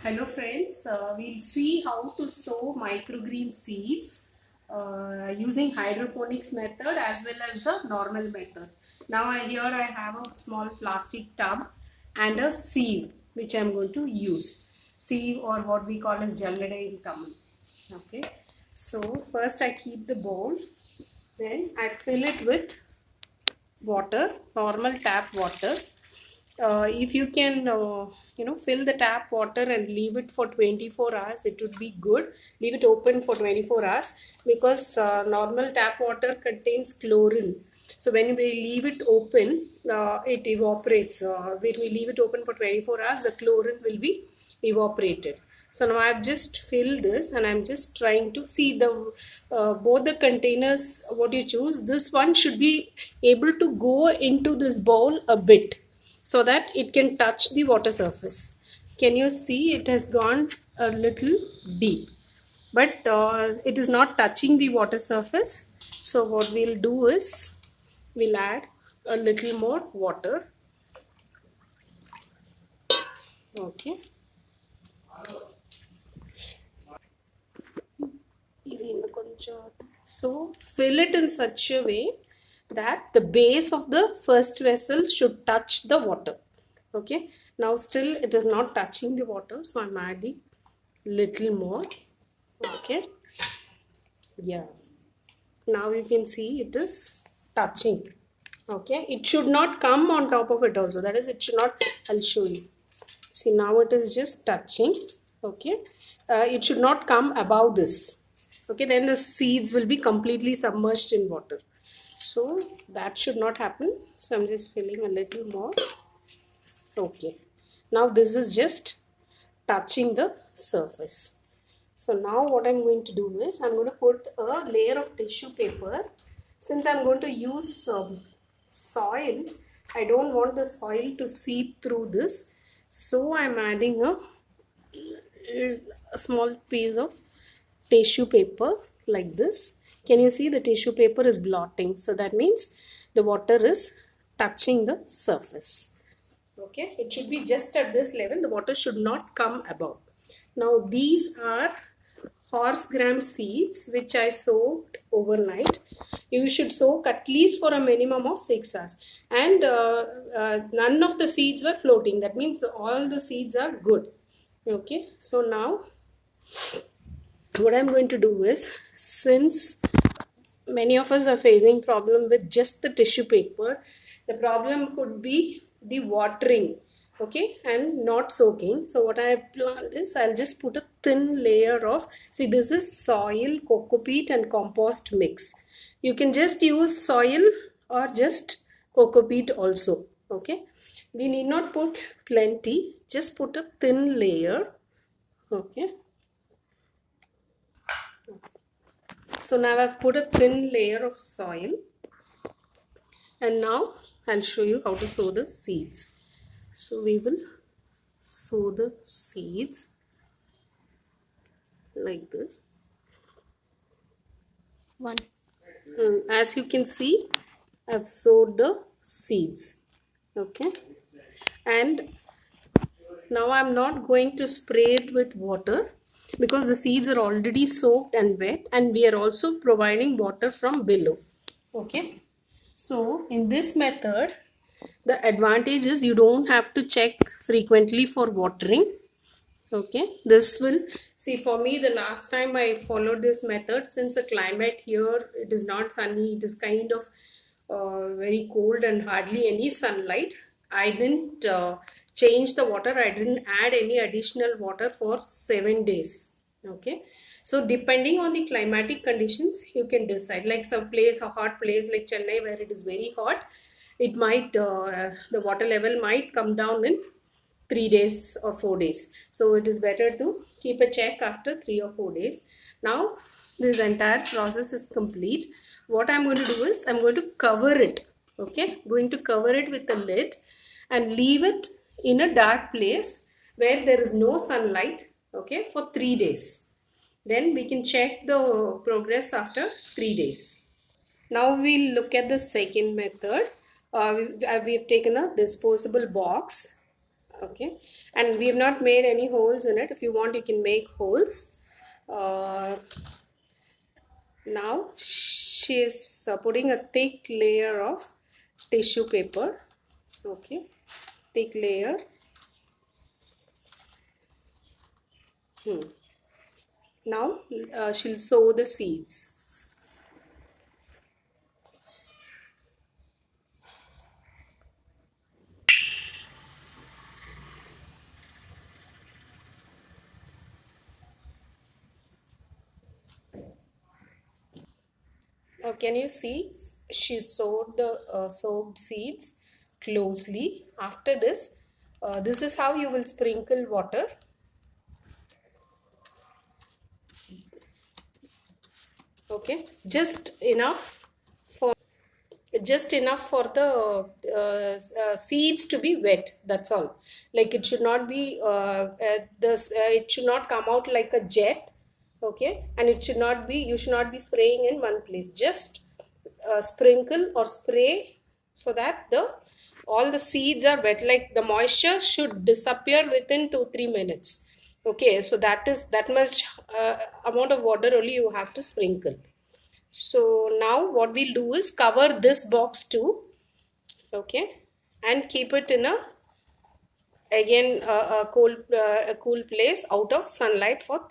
Hello friends, we'll see how to sow microgreen seeds using hydroponics method as well as the normal method. Now here I have a small plastic tub and a sieve which I am going to use. Sieve or what we call as jallada in Tamil. Okay, so first I keep the bowl, then I fill it with water, normal tap water. If you can fill the tap water and leave it for 24 hours, it would be good. Leave it open for 24 hours because normal tap water contains chlorine. So when we leave it open, it evaporates. When we leave it open for 24 hours, the chlorine will be evaporated. So now I've just filled this and I'm just trying to see the both the containers what you choose. This one should be able to go into this bowl a bit so that it can touch the water surface. Can you see it has gone a little deep, but it is not touching the water surface. So what we'll do is we'll add a little more water. Okay. So fill it in such a way that the base of the first vessel should touch the water. Okay, now still it is not touching the water, so I'm adding little more. Okay, yeah, now you can see it is touching. Okay, it should not come on top of it also, that is it should not. I'll show you. See, now it is just touching. Okay, it should not come above this. Okay, then the seeds will be completely submerged in water, so that should not happen. So I'm just filling a little more. Okay, now this is just touching the surface. So now what I'm going to do is I'm going to put a layer of tissue paper. Since I'm going to use soil, I don't want the soil to seep through this, so I'm adding a small piece of tissue paper like this. Can you see the tissue paper is blotting? So that means the water is touching the surface. Okay, it should be just at this level. The water should not come above. Now these are horse gram seeds which I soaked overnight. You should soak at least for a minimum of 6 hours, and none of the seeds were floating. That means all the seeds are good. Okay, so now what I'm going to do is, since many of us are facing problem with just the tissue paper, the problem could be the watering, okay, and not soaking. So what I have planned is I'll just put a thin layer of, see, this is soil, cocopeat and compost mix. You can just use soil or just cocopeat also. Okay, we need not put plenty, just put a thin layer. Okay, so now I've put a thin layer of soil, and now I'll show you how to sow the seeds. So we will sow the seeds like this. As you can see, I've sowed the seeds. Okay, and now I'm not going to spray it with water because the seeds are already soaked and wet, and we are also providing water from below. Okay, so in this method, the advantage is you don't have to check frequently for watering. Okay, this will, see, for me the last time I followed this method, since the climate here, it is not sunny, it is kind of very cold and hardly any sunlight. I didn't change the water, I didn't add any additional water for 7 days. Okay, so depending on the climatic conditions, you can decide. Like some place, a hot place like Chennai where it is very hot, it might the water level might come down in 3 days or 4 days. So it is better to keep a check after 3 or 4 days. Now this entire process is complete. What I'm going to do is I'm going to cover it. Okay, going to cover it with a lid and leave it in a dark place where there is no sunlight. Okay, for 3 days. Then we can check the progress after 3 days. Now we'll look at the second method. We have taken a disposable box. Okay, and we have not made any holes in it. If you want, you can make holes. Now she is putting a thick layer of tissue paper. Okay, thick layer. Now she'll sow the seeds. Can you see? She sowed the soaked seeds closely. After this, this is how you will sprinkle water. Okay, just enough for the seeds to be wet. That's all. Like it should not be it should not come out like a jet. Okay, and it should not be, you should not be spraying in one place. Just sprinkle or spray so that the all the seeds are wet. Like the moisture should disappear within 2-3 minutes. Okay, so that much amount of water only you have to sprinkle. So now what we'll do is cover this box too, okay, and keep it in a again a cool place out of sunlight for